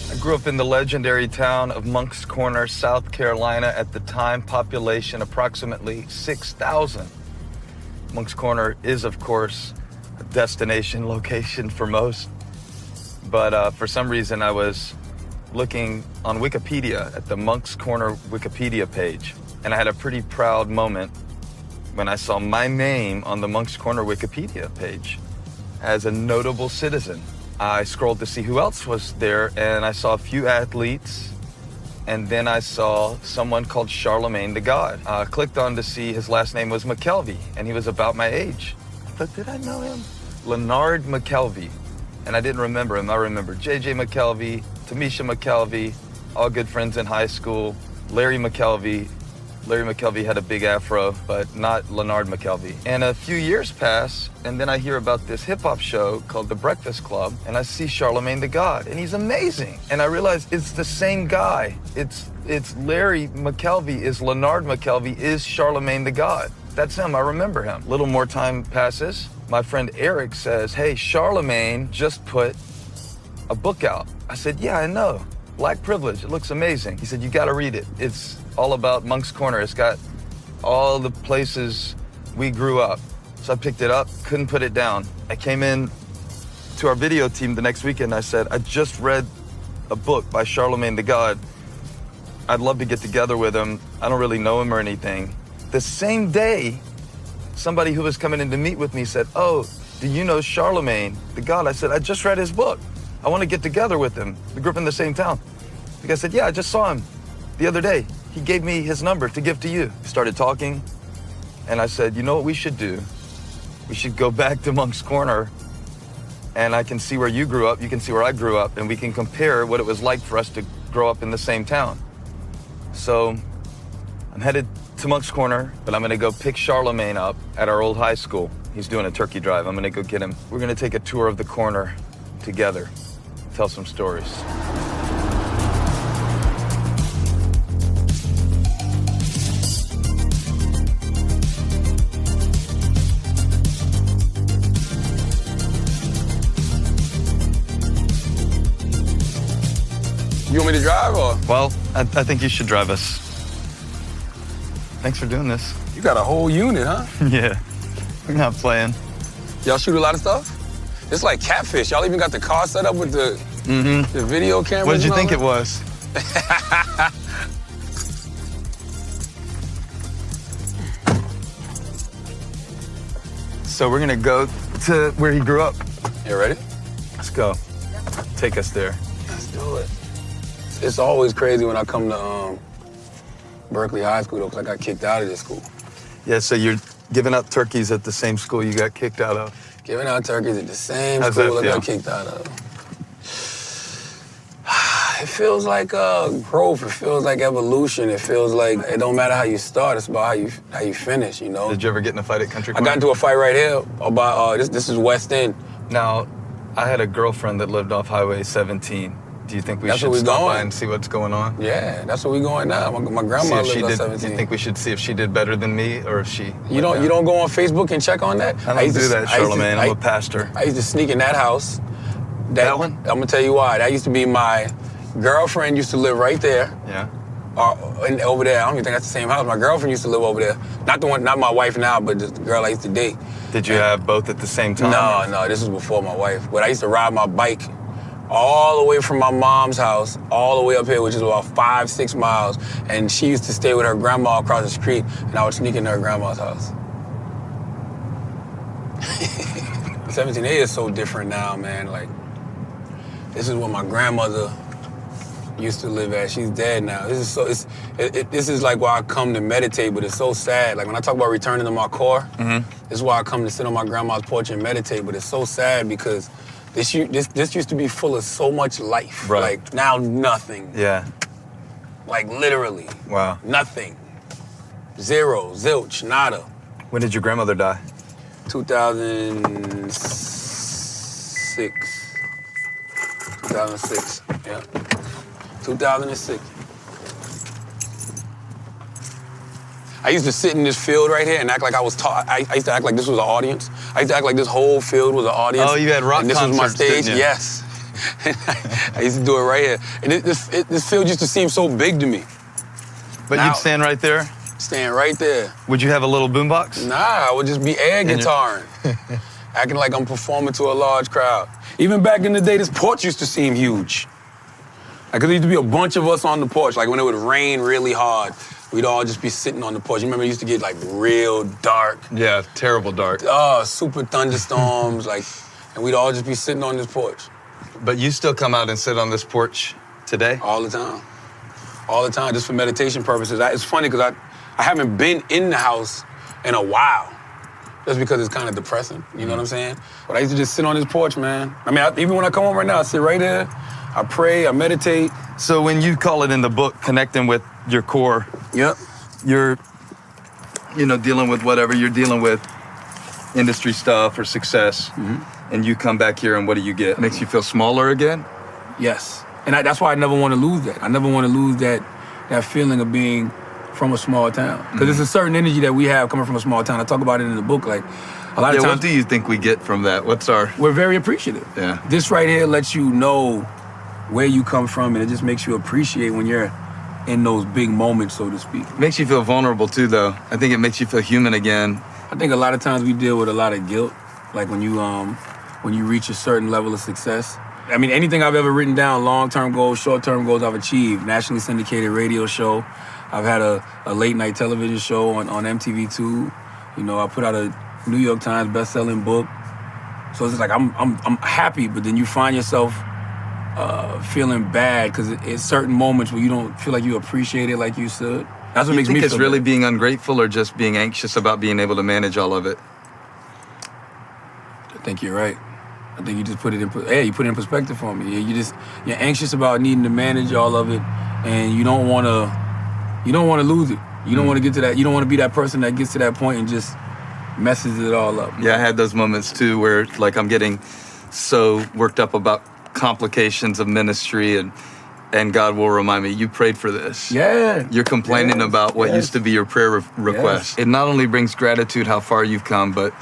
I grew up in the legendary town of Moncks Corner, South Carolina. At the time, population approximately 6,000. Moncks Corner is, of course, a destination location for most. But for some reason, I was looking on Wikipedia at the Moncks Corner Wikipedia page, and I had a pretty proud moment when I saw my name on the Moncks Corner Wikipedia page as a notable citizen. I scrolled to see who else was there, and I saw a few athletes, and then I saw someone called Charlamagne the God. I clicked on to see his last name was McKelvey, and he was about my age. I thought, did I know him? Leonard McKelvey, and I didn't remember him. I remember JJ McKelvey, Tamisha McKelvey, all good friends in high school. Larry McKelvey had a big afro, but not Leonard McKelvey. And a few years pass, and then I hear about this hip-hop show called The Breakfast Club, and I see Charlamagne the God, and he's amazing. And I realize it's the same guy. It's Larry McKelvey is Leonard McKelvey is Charlamagne the God. That's him, I remember him. A little more time passes. My friend Eric says, hey, Charlamagne just put a book out. I said, yeah, I know. Black Privilege, it looks amazing. He said, you gotta read it. It's all about Moncks Corner. It's got all the places we grew up. So I picked it up, couldn't put it down. I came in to our video team the next weekend. I said, I just read a book by Charlamagne the God. I'd love to get together with him. I don't really know him or anything. The same day, somebody who was coming in to meet with me said, oh, do you know Charlamagne the God? I said, I just read his book. I want to get together with him. We grew up in the same town. The guy said, yeah, I just saw him the other day. He gave me his number to give to you. We started talking, and I said, you know what we should do? We should go back to Moncks Corner, and I can see where you grew up, you can see where I grew up, and we can compare what it was like for us to grow up in the same town. So I'm headed to Moncks Corner, but I'm gonna go pick Charlamagne up at our old high school. He's doing a turkey drive. I'm gonna go get him. We're gonna take a tour of the corner together, tell some stories. You want me to drive or? Well, I think you should drive us. Thanks for doing this. You got a whole unit, huh? Yeah, we're not playing. Y'all shoot a lot of stuff? It's like Catfish. Y'all even got the car set up with the video cameras. What did you think it was? So we're gonna go to where he grew up. You ready? Let's go. Take us there. Let's do it. It's always crazy when I come to Berkeley High School, though, because I got kicked out of this school. Yeah, so you're giving out turkeys at the same school you got kicked out of. Giving out turkeys at the same How's school I that got feel? kicked out of. It feels like growth. It feels like evolution. It feels like it don't matter how you start. It's about how you finish. You know. Did you ever get in a fight at Country I Club? got into a fight right here about this is West End. Now, I had a girlfriend that lived off Highway 17. Do you think we That's should where we stop by going. and see what's going on? Yeah, that's where we going now. My See grandma if she lives on did. 17. Do you think we should see if she did better than me or if she? You don't go on Facebook and check on that? I don't do that, Charlamagne. I'm a pastor. I used to sneak in that house. That one? I'm gonna tell you why. That used to be my girlfriend. Used to live right there. Yeah. And over there. I don't even think that's the same house. My girlfriend used to live over there. Not my wife now, but the girl I used to date. Did you have both at the same time? No, this was before my wife. But I used to ride my bike all the way from my mom's house, all the way up here, which is about 5-6 miles. And she used to stay with her grandma across the street, and I would sneak into her grandma's house. 17A is so different now, man. Like, this is where my grandmother used to live at. She's dead now. This is like why I come to meditate, but it's so sad. Like when I talk about returning to my core, this is why I come to sit on my grandma's porch and meditate. But it's so sad because this used to be full of so much life. Right. Like now nothing. Yeah. Like literally. Wow. Nothing. Zero, zilch, nada. When did your grandmother die? 2006. 2006, yeah. 2006. I used to sit in this field right here and act like I was I used to act like this was an audience. I used to act like this whole field was an audience. Oh, you had rock and this concerts, was my stage, didn't you? yes. I used to do it right here. And this field used to seem so big to me. But Now- you'd stand right there? Stand right there. Would you have a little boombox? Nah, I would just be air guitaring. Acting like I'm performing to a large crowd. Even back in the day, this porch used to seem huge. Like, there used to be a bunch of us on the porch. Like, when it would rain really hard, we'd all just be sitting on the porch. You remember it used to get, like, real dark. Yeah, terrible dark. Oh, super thunderstorms, like, and we'd all just be sitting on this porch. But you still come out and sit on this porch today? All the time. All the time, just for meditation purposes. It's funny, because I haven't been in the house in a while. Just because it's kind of depressing, you know what I'm saying? But I used to just sit on this porch, man. I mean, even when I come home right now, I sit right there, I pray, I meditate. So when you call it in the book, connecting with your core, Yep. you're, dealing with whatever you're dealing with, industry stuff or success, and you come back here and what do you get? Makes you feel smaller again? Yes. And that's why I never want to lose that. I never want to lose that feeling of being from a small town. Because there's a certain energy that we have coming from a small town. I talk about it in the book. Like, a lot of times, what do you think we get from that? we're very appreciative. Yeah. This right here lets you know where you come from, and it just makes you appreciate when you're in those big moments, so to speak. Makes you feel vulnerable too, though. I think it makes you feel human again. I think a lot of times we deal with a lot of guilt, like when you reach a certain level of success. I mean, anything I've ever written down, long-term goals, short-term goals, I've achieved. Nationally syndicated radio show. I've had a late-night television show on MTV2. I put out a New York Times best-selling book. So it's like I'm happy, but then you find yourself feeling bad because it's certain moments where you don't feel like you appreciate it like you should. That's what makes me feel it's really bad. being ungrateful or just being anxious about being able to manage all of it? I think you're right. I think you just put it in perspective for me. You're anxious about needing to manage all of it, and you don't want to lose it. You don't want to get to that. You don't want to be that person that gets to that point and just messes it all up. Yeah, I had those moments too where like I'm getting so worked up about complications of ministry and God will remind me, you prayed for this. Yeah. You're complaining about what used to be your prayer request. Yes. It not only brings gratitude how far you've come, but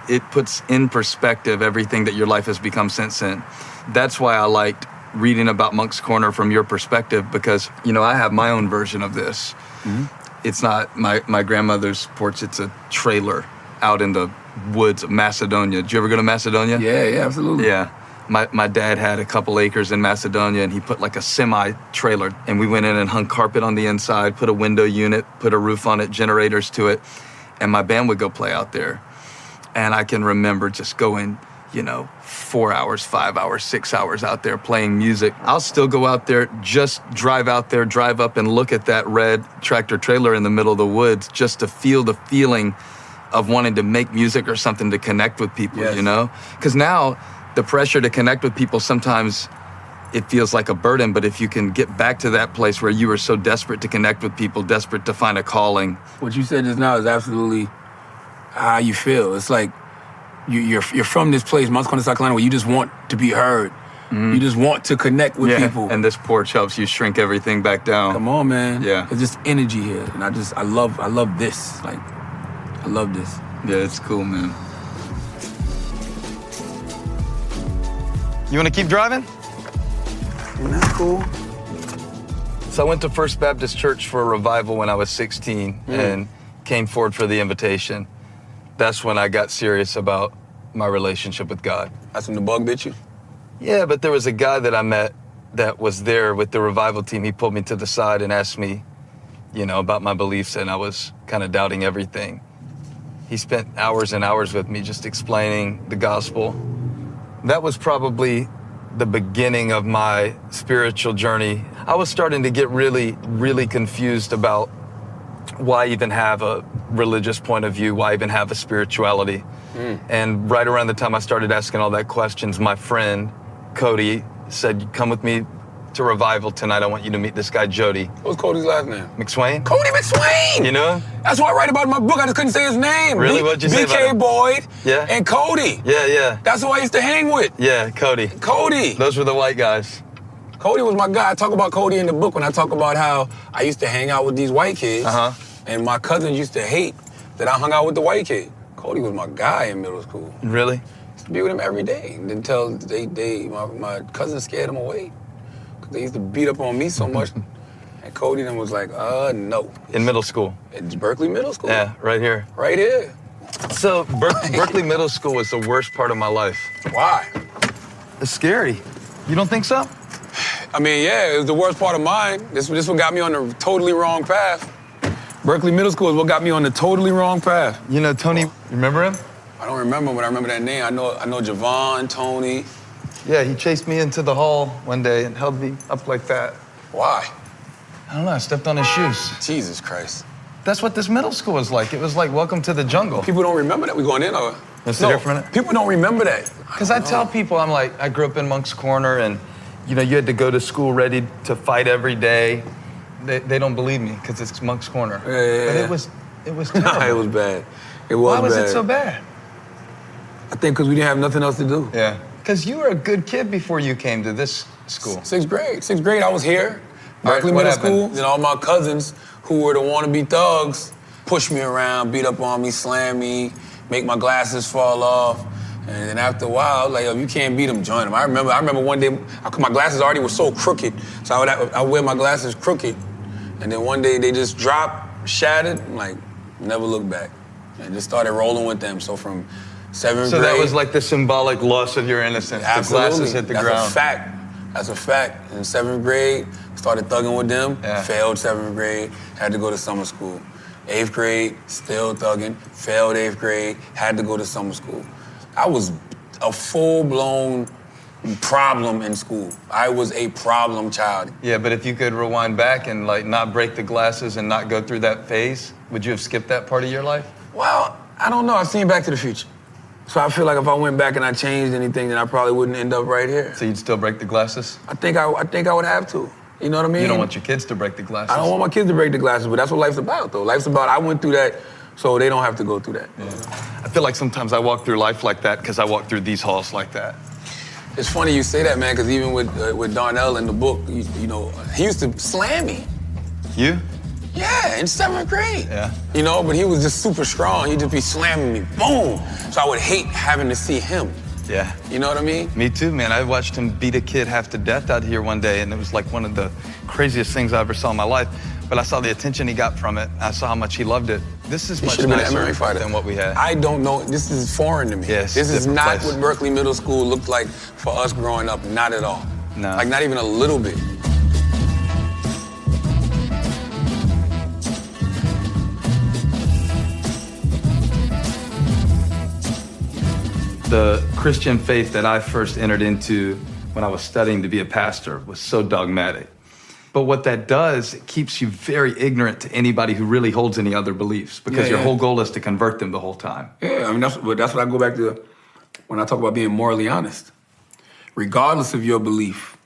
it puts in perspective everything that your life has become since then. That's why I liked reading about Monk's Corner from your perspective because, I have my own version of this. Mm-hmm. It's not my grandmother's porch, it's a trailer out in the woods of Macedonia. Did you ever go to Macedonia? Yeah, absolutely. Yeah. My dad had a couple acres in Macedonia and he put like a semi-trailer and we went in and hung carpet on the inside, put a window unit, put a roof on it, generators to it, and my band would go play out there. And I can remember just going, 4 hours, 5 hours, 6 hours out there playing music. I'll still go out there, just drive out there, drive up and look at that red tractor trailer in the middle of the woods just to feel the feeling of wanting to make music or something to connect with people, Yes. Because now the pressure to connect with people, sometimes it feels like a burden, but if you can get back to that place where you were so desperate to connect with people, desperate to find a calling. What you said just now is absolutely how you feel. It's like you're from this place, Monk's Corner, South Carolina, where you just want to be heard. Mm-hmm. You just want to connect with people. And this porch helps you shrink everything back down. Come on, man. Yeah. There's just energy here, and I love this. Like, I love this. Yeah, it's cool, man. You want to keep driving? Isn't that cool? So I went to First Baptist Church for a revival when I was 16 and came forward for the invitation. That's when I got serious about my relationship with God. That's when the bug bit you? Yeah, but there was a guy that I met that was there with the revival team. He pulled me to the side and asked me, about my beliefs, and I was kind of doubting everything. He spent hours and hours with me just explaining the gospel. That was probably the beginning of my spiritual journey. I was starting to get really, really confused about why even have a religious point of view, why even have a spirituality. And right around the time I started asking all that questions, my friend, Cody, said, come with me to revival tonight. I want you to meet this guy, Jody. What's Cody's last name? McSwain? Cody McSwain! You know him? That's what I write about in my book. I just couldn't say his name. Really? What'd you say about BK him? Boyd Yeah? and Cody. Yeah. That's who I used to hang with. Yeah, Cody. Cody. Those were the white guys. Cody was my guy. I talk about Cody in the book when I talk about how I used to hang out with these white kids. And my cousins used to hate that I hung out with the white kid. Cody was my guy in middle school. Really? be with him every day until my cousin scared him away. Cause they used to beat up on me so much. And Cody then was like, no. In middle school? It's Berkeley Middle School. Yeah, right here. Right here. So Berkeley Middle School was the worst part of my life. Why? It's scary. You don't think so? I mean, yeah, it was the worst part of mine. This what got me on the totally wrong path. Berkeley Middle School is what got me on the totally wrong path. You know Tony, you remember him? I don't remember, but I remember that name. I know Javon, Tony. Yeah, he chased me into the hall one day and held me up like that. Why? I don't know, I stepped on his shoes. Jesus Christ. That's what this middle school was like. It was like welcome to the jungle. People don't remember that. We going in or? Let's hear from it. People don't remember that. Because I tell people, I'm like, I grew up in Moncks Corner and you know, you had to go to school ready to fight every day. They don't believe me because it's Moncks Corner. Yeah. But it was terrible. It was bad. It was bad. Why was it so bad? I think because we didn't have nothing else to do. Yeah. Because you were a good kid before you came to this school. Sixth grade, I was here. Right, Berkeley what Middle happened? School. And all my cousins who were the wannabe thugs pushed me around, beat up on me, slam me, make my glasses fall off. And then after a while, like, if you can't beat them, join them. I remember one day, my glasses already were so crooked, so I would wear my glasses crooked. And then one day they just dropped, shattered, and like, never looked back. And just started rolling with them. So from 7th grade. So that was like the symbolic loss of your innocence. Absolutely. The glasses hit the ground. That's a fact. In 7th grade, started thugging with them, failed 7th grade, had to go to summer school. 8th grade, still thugging, failed 8th grade, had to go to summer school. I was a full-blown problem in school. I was a problem child. Yeah, but if you could rewind back and like not break the glasses and not go through that phase, would you have skipped that part of your life? Well, I don't know. I've seen Back to the Future. So I feel like if I went back and I changed anything, then I probably wouldn't end up right here. So you'd still break the glasses? I think I would have to. You know what I mean? You don't want your kids to break the glasses? I don't want my kids to break the glasses, but that's what life's about, though. Life's about, I went through that, so they don't have to go through that. Yeah. I feel like sometimes I walk through life like that because I walk through these halls like that. It's funny you say that, man, because even with Darnell in the book, you know, he used to slam me. You? Yeah, in 7th grade. Yeah. You know, but he was just super strong. He'd just be slamming me, boom. So I would hate having to see him. Yeah. You know what I mean? Me too, man. I watched him beat a kid half to death out here one day, and it was like one of the craziest things I ever saw in my life. But I saw the attention he got from it. I saw how much he loved it. This is much nicer than what we had. I don't know. This is foreign to me. Yes, this is not place. what Berkeley Middle School looked like for us growing up. Not at all. No. Like, not even a little bit. The Christian faith that I first entered into when I was studying to be a pastor was so dogmatic. But what that does, it keeps you very ignorant to anybody who really holds any other beliefs because your whole goal is to convert them the whole time. Yeah, I mean, that's what I go back to when I talk about being morally honest. Regardless of your belief,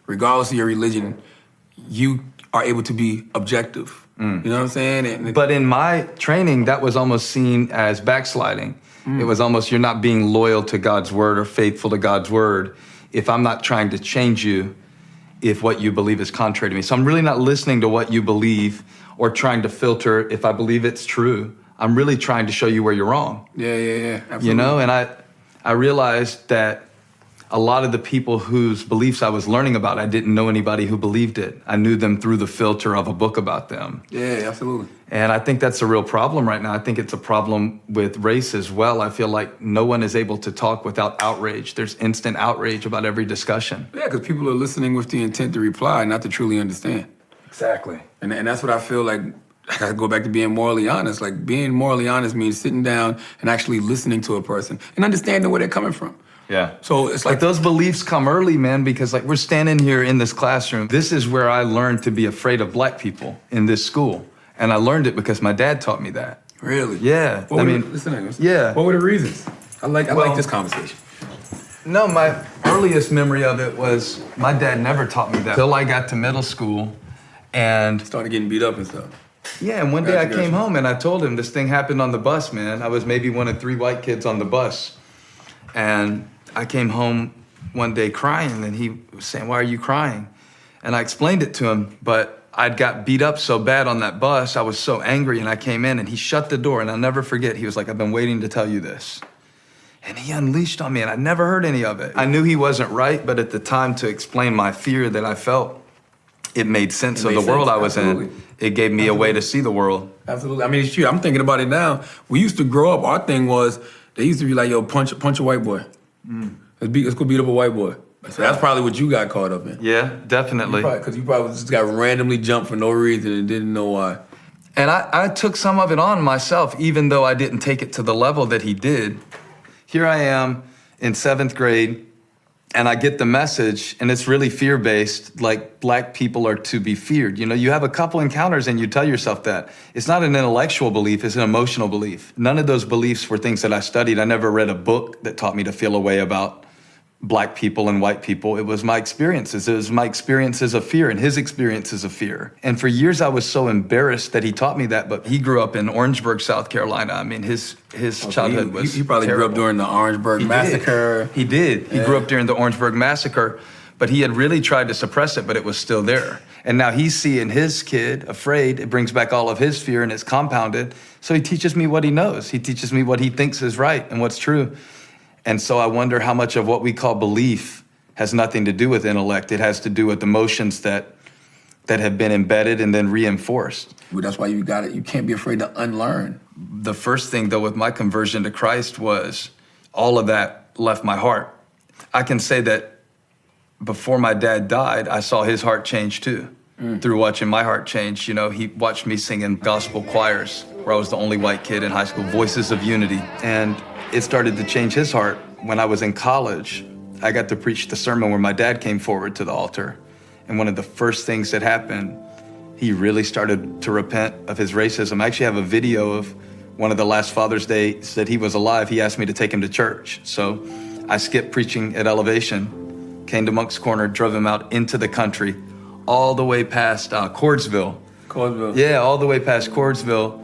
regardless of your religion, you are able to be objective. You know what I'm saying? But in my training, that was almost seen as backsliding. It was almost you're not being loyal to God's word or faithful to God's word if I'm not trying to change you if what you believe is contrary to me. So I'm really not listening to what you believe or trying to filter if I believe it's true. I'm really trying to show you where you're wrong. Yeah, absolutely. You know, and I realized that a lot of the people whose beliefs I was learning about, I didn't know anybody who believed it. I knew them through the filter of a book about them. Yeah, absolutely. And I think that's a real problem right now. I think it's a problem with race as well. I feel like no one is able to talk without outrage. There's instant outrage about every discussion. Yeah, because people are listening with the intent to reply, not to truly understand. Exactly. And that's what I feel like. I gotta go back to being morally honest. Like, being morally honest means sitting down and actually listening to a person and understanding where they're coming from. Yeah. So it's like but those beliefs come early, man, because like we're standing here in this classroom. This is where I learned to be afraid of black people in this school. And I learned it because my dad taught me that. Really? Yeah. Listen. Yeah. What were the reasons? I like this conversation. No, my earliest memory of it was my dad never taught me that till I got to middle school and started getting beat up and stuff. Yeah, and one day I came home and I told him this thing happened on the bus, man. I was maybe one of 3 white kids on the bus. And I came home one day crying and he was saying, "Why are you crying?" And I explained it to him, but I'd got beat up so bad on that bus. I was so angry and I came in and he shut the door and I'll never forget. He was like, "I've been waiting to tell you this." And he unleashed on me, and I never heard any of it. I knew he wasn't right, but at the time, to explain my fear that I felt, it made sense of the world I was in. It gave me a way to see the world. Absolutely. I mean, it's true. I'm thinking about it now. We used to grow up, our thing was, they used to be like, yo, punch a white boy. Let's go beat up a white boy. So that's probably what you got caught up in. Yeah, definitely. Because you probably just got randomly jumped for no reason and didn't know why. And I took some of it on myself, even though I didn't take it to the level that he did. Here I am in 7th grade, and I get the message, and it's really fear-based, like black people are to be feared. You know, you have a couple encounters and you tell yourself that. It's not an intellectual belief, it's an emotional belief. None of those beliefs were things that I studied. I never read a book that taught me to feel a way about black people and white people. It was my experiences. It was my experiences of fear and his experiences of fear. And for years I was so embarrassed that he taught me that, but he grew up in Orangeburg, South Carolina. I mean, his childhood was He probably terrible. grew up during the Orangeburg Massacre. He did. He grew up during the Orangeburg Massacre, but he had really tried to suppress it, but it was still there. And now he's seeing his kid afraid. It brings back all of his fear and it's compounded. So he teaches me what he knows. He teaches me what he thinks is right and what's true. And so I wonder how much of what we call belief has nothing to do with intellect. It has to do with emotions that have been embedded and then reinforced. Well, that's why you got it. You can't be afraid to unlearn. The first thing, though, with my conversion to Christ was all of that left my heart. I can say that before my dad died, I saw his heart change too. Through watching my heart change. You know, he watched me sing in gospel choirs where I was the only white kid in high school, Voices of Unity. And it started to change his heart. When I was in college, I got to preach the sermon where my dad came forward to the altar. And one of the first things that happened, he really started to repent of his racism. I actually have a video of one of the last Father's Days that he was alive. He asked me to take him to church. So I skipped preaching at Elevation, came to Moncks Corner, drove him out into the country, all the way past Cordsville. Cordsville. Yeah, all the way past Cordsville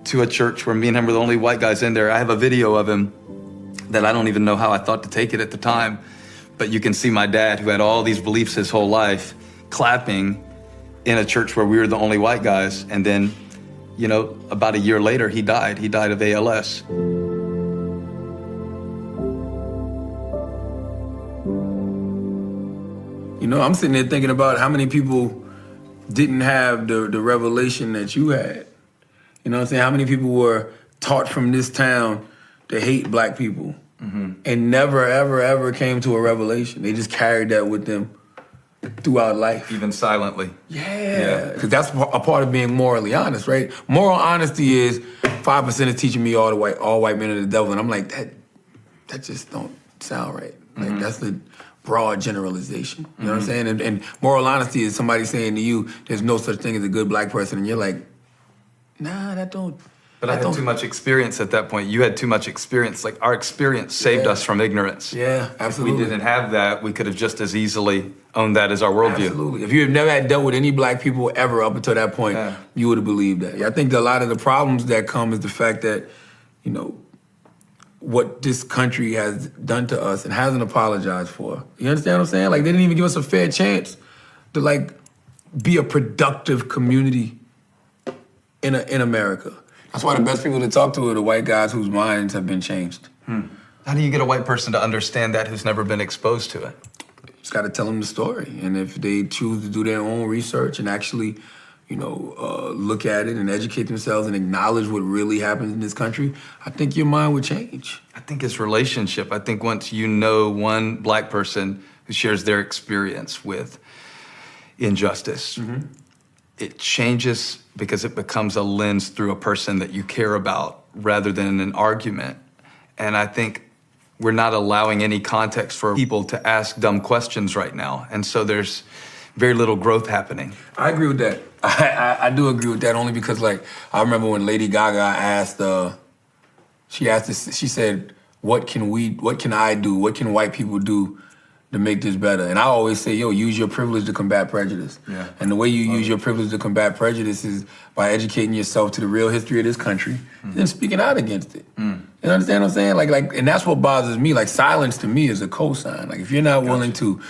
to a church where me and him were the only white guys in there. I have a video of him that I don't even know how I thought to take it at the time, but you can see my dad, who had all these beliefs his whole life, clapping in a church where we were the only white guys. And then, you know, about a year later, he died. He died of ALS. You know, I'm sitting there thinking about how many people didn't have the revelation that you had. You know what I'm saying? How many people were taught from this town to hate black people and never, ever, ever came to a revelation. They just carried that with them throughout life. Even silently. Yeah. Because that's a part of being morally honest, right? Moral honesty is 5% is teaching me all white men are the devil. And I'm like, that just don't sound right. Like, that's the broad generalization. You know what I'm saying? And moral honesty is somebody saying to you, there's no such thing as a good black person. And you're like, nah, that don't. But I had too much experience at that point. You had too much experience. Like, our experience saved us from ignorance. Yeah, absolutely. If we didn't have that, we could have just as easily owned that as our worldview. Absolutely. If you have never had dealt with any black people ever up until that point, you would have believed that. I think that a lot of the problems that come is the fact that, you know, what this country has done to us and hasn't apologized for. You understand what I'm saying? Like, they didn't even give us a fair chance to, like, be a productive community in America. That's why the best people to talk to are the white guys whose minds have been changed. How do you get a white person to understand that who's never been exposed to it? Just got to tell them the story. And if they choose to do their own research and actually, you know, look at it and educate themselves and acknowledge what really happens in this country, I think your mind would change. I think it's relationship. I think once you know one black person who shares their experience with injustice, it changes because it becomes a lens through a person that you care about rather than an argument. And I think we're not allowing any context for people to ask dumb questions right now. And so there's very little growth happening. I agree with that. I do agree with that only because, like, I remember when Lady Gaga asked, she said, what can I do? What can white people do to make this better? And I always say, yo, use your privilege to combat prejudice. Yeah. And the way you use your privilege to combat prejudice is by educating yourself to the real history of this country and then speaking out against it. You understand what I'm saying? Like, and that's what bothers me. Like, silence to me is a cosign. Like, if you're not willing to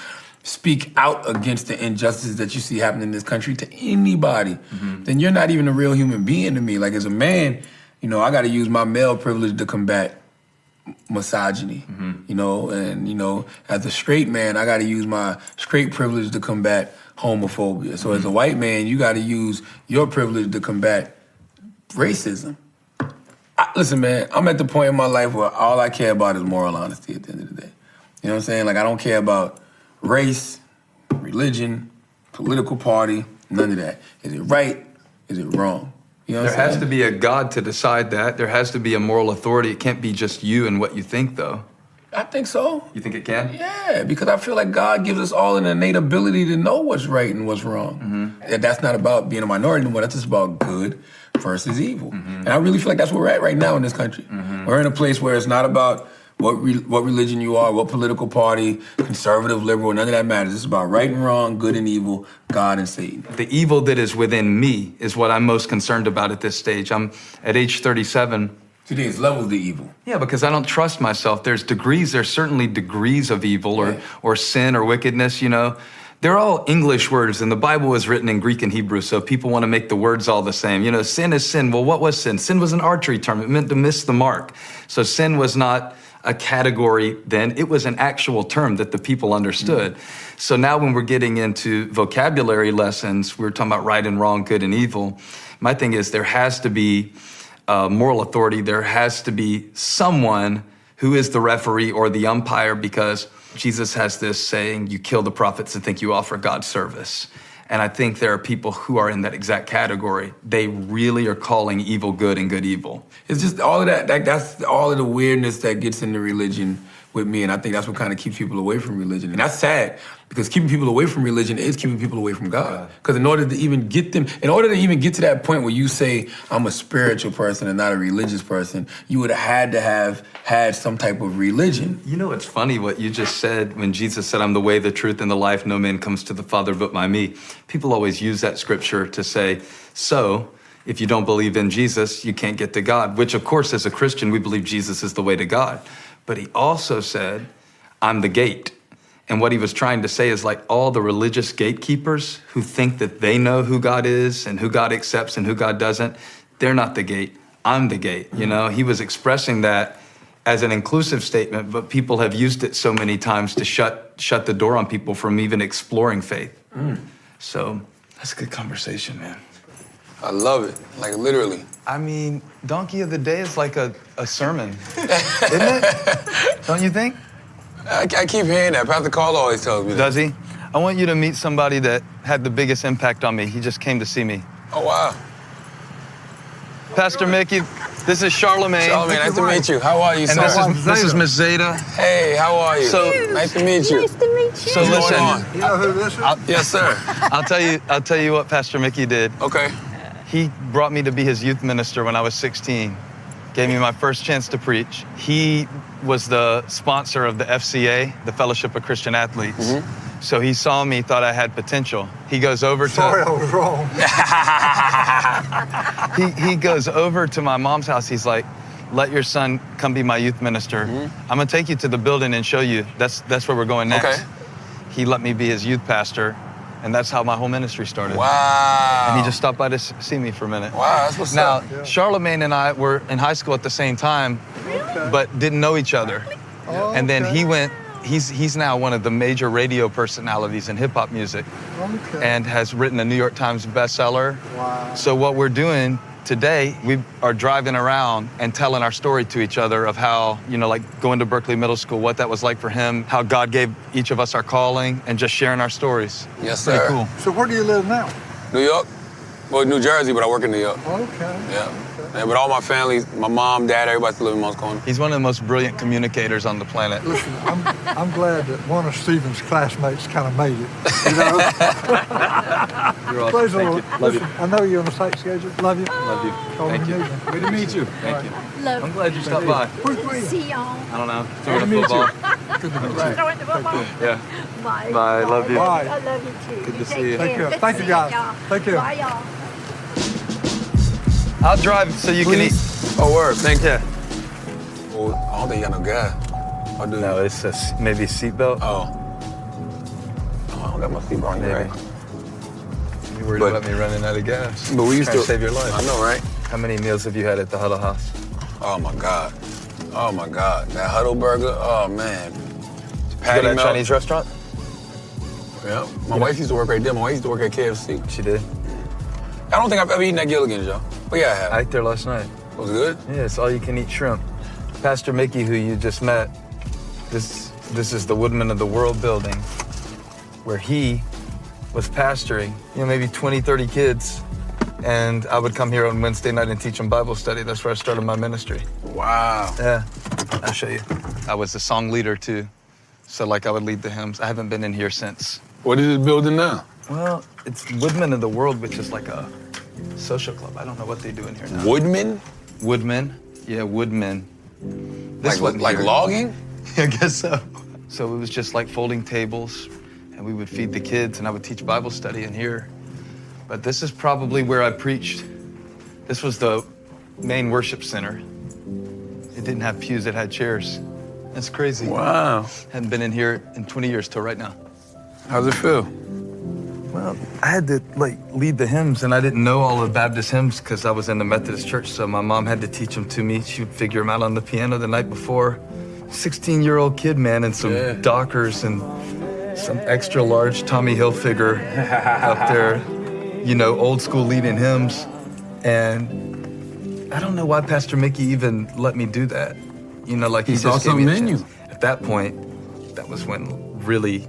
speak out against the injustices that you see happening in this country to anybody, then you're not even a real human being to me. Like, as a man, you know, I got to use my male privilege to combat misogyny, you know, and, you know, as a straight man, I got to use my straight privilege to combat homophobia. So as a white man, you got to use your privilege to combat racism. Listen, man, I'm at the point in my life where all I care about is moral honesty at the end of the day. You know what I'm saying? Like, I don't care about race, religion, political party, none of that. Is it right? Is it wrong? You know what There has to be a God to decide that. There has to be a moral authority. It can't be just you and what you think, though. I think so. You think it can? Yeah, because I feel like God gives us all an innate ability to know what's right and what's wrong. And that's not about being a minority anymore. That's just about good versus evil. And I really feel like that's where we're at right now in this country. We're in a place where it's not about what religion you are, what political party, conservative, liberal, none of that matters. It's about right and wrong, good and evil, God and Satan. The evil that is within me is what I'm most concerned about at this stage. I'm at age 37. Today it's levels of evil. Yeah, because I don't trust myself. There's certainly degrees of evil or sin or wickedness, you know. They're all English words, and the Bible was written in Greek and Hebrew, so people want to make the words all the same. You know, sin is sin. Well, what was sin? Sin was an archery term. It meant to miss the mark. So sin was not a category then. It was an actual term that the people understood. So now when we're getting into vocabulary lessons, we're talking about right and wrong, good and evil. My thing is there has to be moral authority. There has to be someone who is the referee or the umpire, because Jesus has this saying, you kill the prophets and think you offer God service. And I think there are people who are in that exact category. They really are calling evil good and good evil. It's just all of that, that's all of the weirdness that gets into religion with me, and I think that's what kind of keeps people away from religion. And that's sad, because keeping people away from religion is keeping people away from God. Because in order to even get to that point where you say, I'm a spiritual person and not a religious person, you would have had some type of religion. You know, it's funny what you just said when Jesus said, I'm the way, the truth, and the life. No man comes to the Father but by me. People always use that scripture to say, so if you don't believe in Jesus, you can't get to God, which of course, as a Christian, we believe Jesus is the way to God. But he also said, I'm the gate. And what he was trying to say is, like, all the religious gatekeepers who think that they know who God is and who God accepts and who God doesn't, they're not the gate. I'm the gate. You know, he was expressing that as an inclusive statement, but people have used it so many times to shut the door on people from even exploring faith. So that's a good conversation, man. I love it, like literally. I mean, Donkey of the Day is like a sermon, isn't it? Don't you think? I keep hearing that. Pastor Carl always tells me that. Does he? I want you to meet somebody that had the biggest impact on me. He just came to see me. Oh, wow. Pastor Mickey, this is Charlamagne. Charlamagne, nice to meet you. How are you, And sir? this is Miss Zeta. Hey, how are you? So, nice to meet you. Nice to meet you. So What's listen, going on? You know who this is? Yes, sir. I'll tell you what Pastor Mickey did. Okay. He brought me to be his youth minister when I was 16. Gave me my first chance to preach. He was the sponsor of the FCA, the Fellowship of Christian Athletes. So he saw me, thought I had potential. He goes over to... Sorry, I was wrong. He goes over to my mom's house. He's like, let your son come be my youth minister. I'm gonna take you to the building and show you. That's where we're going next. Okay. He let me be his youth pastor, and that's how my whole ministry started. Wow. And he just stopped by to see me for a minute. Wow, that's what's Now, up. Charlamagne and I were in high school at the same time, but didn't know each other. And then he went, he's now one of the major radio personalities in hip hop music and has written a New York Times bestseller. Wow. So what we're doing today, we are driving around and telling our story to each other of how, you know, like going to Berkeley Middle School, what that was like for him, how God gave each of us our calling, and just sharing our stories. Yes, Pretty sir. cool. So where do you live now? New York? Well, New Jersey, but I work in New York. Okay. Yeah. Yeah, but all my family, my mom, dad, everybody still live in Moncks Corner. He's one of the most brilliant communicators on the planet. Listen, I'm glad that one of Stephen's classmates kind of made it. You know? You're awesome. Praise the Thank Lord. you. Love you. Listen, I know you're on a tight schedule. Love you. Love you. Call Thank me you. Nathan. Good to meet you. Thank you. Love I'm glad you stopped by. Where's William? See y'all. I don't know. Good to Throwing meet football. you. Good to meet you. Throwing the football. Yeah. Bye. Bye. Love you. Bye. I love you too. Good to Take see you. Take care. Good Thank to you, see guys. y'all. Take care. Bye, y'all. I'll drive so you can eat. Oh, word. Thank you. Yeah. Well, I don't think you got no gas. Or do you? No, it's maybe a seatbelt. Oh. Oh, I don't got my seatbelt on Maybe. right? You worried But- about me running out of gas? But we used Trying to save your life. I know, right? How many meals have you had at the Huddle House? Oh my God. Oh my God, that Huddle Burger. Oh man. You Patty go to that melt. Chinese restaurant? Yeah. My wife used to work right there. My wife used to work at KFC. She did. I don't think I've ever eaten at Gilligan's, Joe. But yeah, I have. I ate there last night. Was it good? Yeah, it's all you can eat shrimp. Pastor Mickey, who you just met, this is the Woodman of the World building where he was pastoring, maybe 20, 30 kids. And I would come here on Wednesday night and teach them Bible study. That's where I started my ministry. Wow. Yeah, I'll show you. I was the song leader too. So I would lead the hymns. I haven't been in here since. What is this building now? Well, it's Woodman of the World, which is like a social club. I don't know what they do in here now. Woodman? Woodman? Yeah, Woodman. Like logging? I guess so. So it was just like folding tables, and we would feed the kids, and I would teach Bible study in here. But this is probably where I preached. This was the main worship center. It didn't have pews, it had chairs. That's crazy. Wow. Hadn't been in here in 20 years till right now. How's it feel? Well, I had to lead the hymns, and I didn't know all the Baptist hymns because I was in the Methodist church, so my mom had to teach them to me. She would figure them out on the piano the night before. 16-year-old kid, man, and some Dockers and some extra large Tommy Hilfiger up there, old school leading hymns. And I don't know why Pastor Mickey even let me do that. He saw just gave me something a in chance. you. At that point, that was when really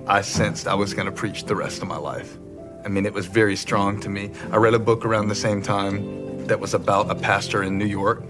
I sensed I was going to preach the rest of my life. I mean, it was very strong to me. I read a book around the same time that was about a pastor in New York.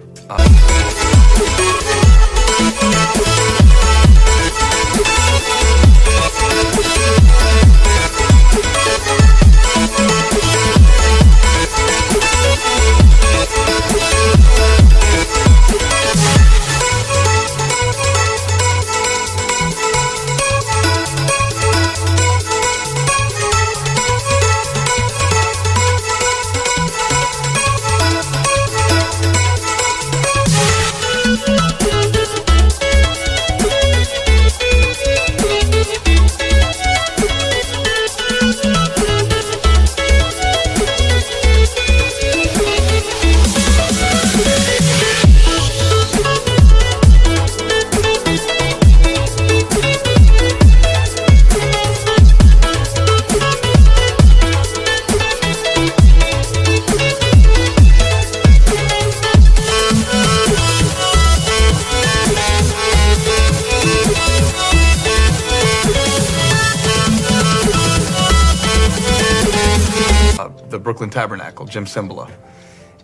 The Brooklyn Tabernacle, Jim Cymbala.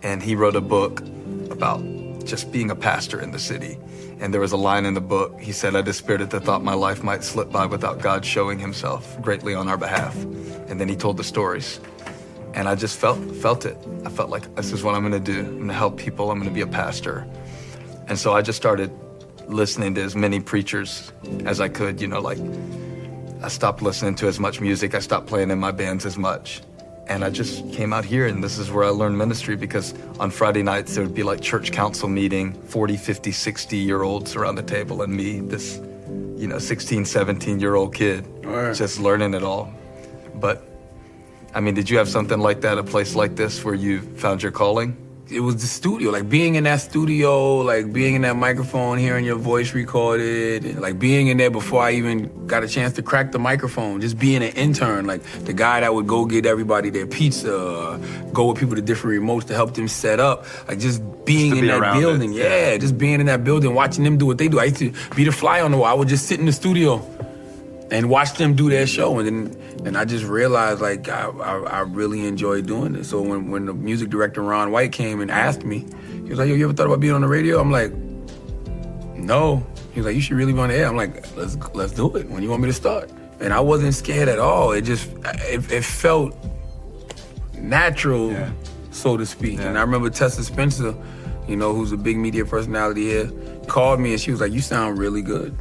And he wrote a book about just being a pastor in the city. And there was a line in the book, he said, I dispirited the thought my life might slip by without God showing himself greatly on our behalf. And then he told the stories. And I just felt it. I felt like this is what I'm gonna do. I'm gonna help people, I'm gonna be a pastor. And so I just started listening to as many preachers as I could, I stopped listening to as much music, I stopped playing in my bands as much. And I just came out here, and this is where I learned ministry, because on Friday nights there would be like church council meeting, 40, 50, 60-year-olds around the table, and me, this 16, 17-year-old kid, just learning it all. But I mean, did you have something like that, a place like this where you found your calling? It was the studio, like being in that studio, like being in that microphone, hearing your voice recorded, and like being in there before I even got a chance to crack the microphone, just being an intern, like the guy that would go get everybody their pizza, go with people to different remotes to help them set up, like just being in that building. Yeah, just being in that building, watching them do what they do. I used to be the fly on the wall. I would just sit in the studio and watch them do their show, and I just realized like I really enjoy doing this. So when the music director Ron White came and asked me, he was like, "Yo, you ever thought about being on the radio?" I'm like, "No." He was like, "You should really be on the air." I'm like, "Let's do it. When you want me to start?" And I wasn't scared at all. It just it felt natural, so to speak. And I remember Tessa Spencer, who's a big media personality here, called me and she was like, "You sound really good."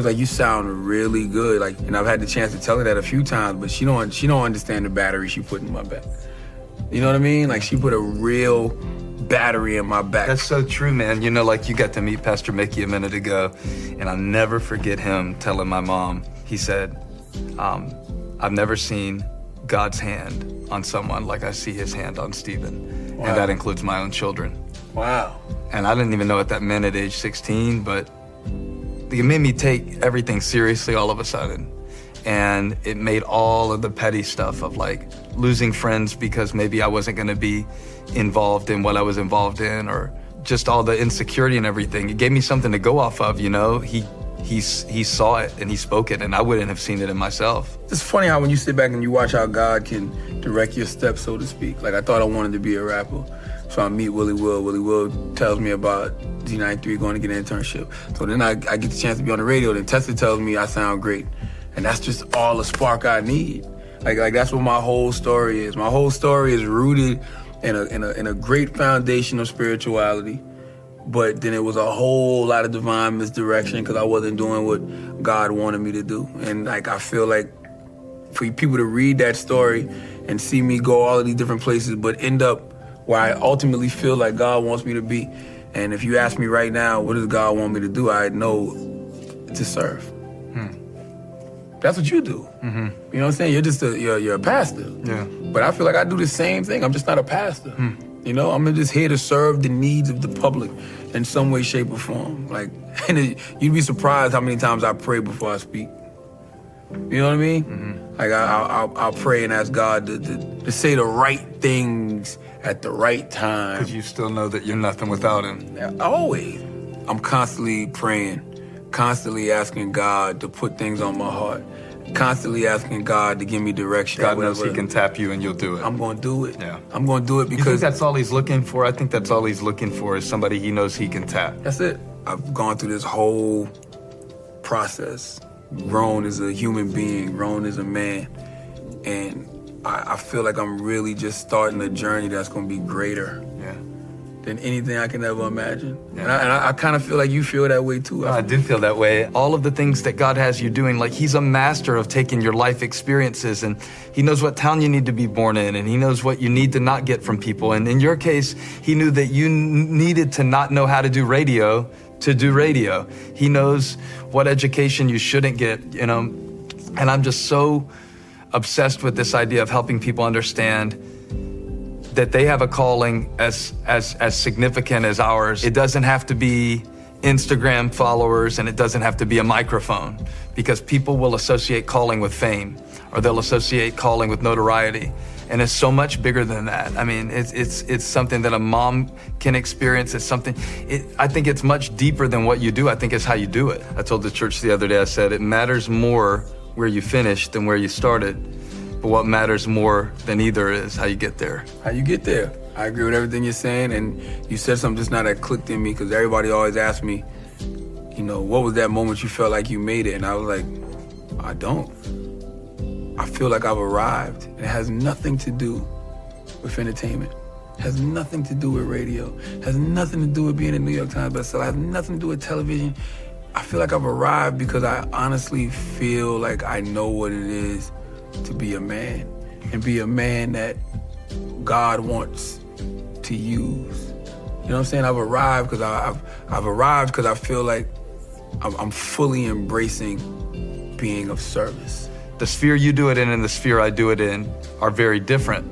was like, you sound really good. Like, and I've had the chance to tell her that a few times, but she don't understand the battery she put in my back. You know what I mean? Like, she put a real battery in my back. That's so true, man. You know, like, you got to meet Pastor Mickey a minute ago, and I'll never forget him telling my mom, he said, I've never seen God's hand on someone like I see his hand on Stephen. Wow. And that includes my own children. Wow. And I didn't even know what that meant at age 16, but it made me take everything seriously all of a sudden. And it made all of the petty stuff of like losing friends because maybe I wasn't gonna be involved in what I was involved in, or just all the insecurity and everything. It gave me something to go off of, you know? He saw it and he spoke it, and I wouldn't have seen it in myself. It's funny how when you sit back and you watch how God can direct your steps, so to speak. Like, I thought I wanted to be a rapper. So I meet Willie Will. Willie Will tells me about D93 going to get an internship. So then I get the chance to be on the radio. Then Tessa tells me I sound great. And that's just all the spark I need. Like that's what my whole story is. My whole story is rooted in a great foundation of spirituality. But then it was a whole lot of divine misdirection because I wasn't doing what God wanted me to do. And like, I feel like for people to read that story and see me go all of these different places, but end up where I ultimately feel like God wants me to be. And if you ask me right now, what does God want me to do? I know to serve. That's what you do. Mm-hmm. You know what I'm saying? You're just you're a pastor. Yeah. But I feel like I do the same thing. I'm just not a pastor. You know, I'm just here to serve the needs of the public in some way, shape, or form. Like, and you'd be surprised how many times I pray before I speak. You know what I mean? Mm-hmm. Like, I'll pray and ask God to say the right things at the right time. Because you still know that you're nothing without him. Always. I'm constantly praying, constantly asking God to put things on my heart, constantly asking God to give me direction. God knows he can tap you and you'll do it. I'm going to do it. Yeah. I'm going to do it because... You think that's all he's looking for? I think that's all he's looking for is somebody he knows he can tap. That's it. I've gone through this whole process, grown as a human being, grown as a man, and I feel like I'm really just starting a journey that's going to be greater than anything I can ever imagine. Yeah. And I kind of feel like you feel that way too. I do feel that way. All of the things that God has you doing, like he's a master of taking your life experiences, and he knows what town you need to be born in, and he knows what you need to not get from people. And in your case, he knew that you needed to not know how to do radio to do radio. He knows what education you shouldn't get, you know. And I'm just so obsessed with this idea of helping people understand that they have a calling as significant as ours. It doesn't have to be Instagram followers, and it doesn't have to be a microphone, because people will associate calling with fame, or they'll associate calling with notoriety. And it's so much bigger than that. I mean, it's something that a mom can experience. It's something, I think it's much deeper than what you do. I think it's how you do it. I told the church the other day, I said, it matters more where you finish than where you started. But what matters more than either is how you get there. How you get there. I agree with everything you're saying, and you said something just now that clicked in me, because everybody always asks me, you know, what was that moment you felt like you made it? And I was like, I don't. I feel like I've arrived. It has nothing to do with entertainment. It has nothing to do with radio. It has nothing to do with being a New York Times bestseller. It has nothing to do with television. I feel like I've arrived because I honestly feel like I know what it is to be a man, and be a man that God wants to use. You know what I'm saying? I've arrived because I've arrived because I feel like I'm fully embracing being of service. The sphere you do it in and the sphere I do it in are very different.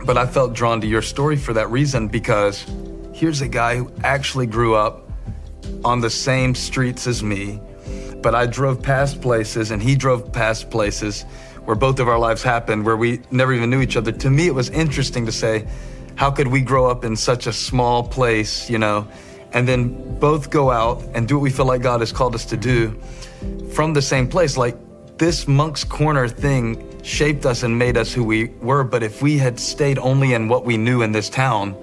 But I felt drawn to your story for that reason, because here's a guy who actually grew up on the same streets as me, but I drove past places and he drove past places where both of our lives happened, where we never even knew each other. To me, it was interesting to say, how could we grow up in such a small place, you know, and then both go out and do what we feel like God has called us to do from the same place? Like, this Moncks Corner thing shaped us and made us who we were, but if we had stayed only in what we knew in this town,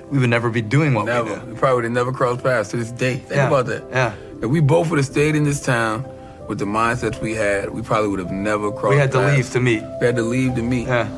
we would never be doing what we do. We probably would have never crossed paths to this day. Think about that. Yeah. If we both would have stayed in this town with the mindsets we had, we probably would have never crossed paths. We had to leave to meet. We had to leave to meet. Yeah.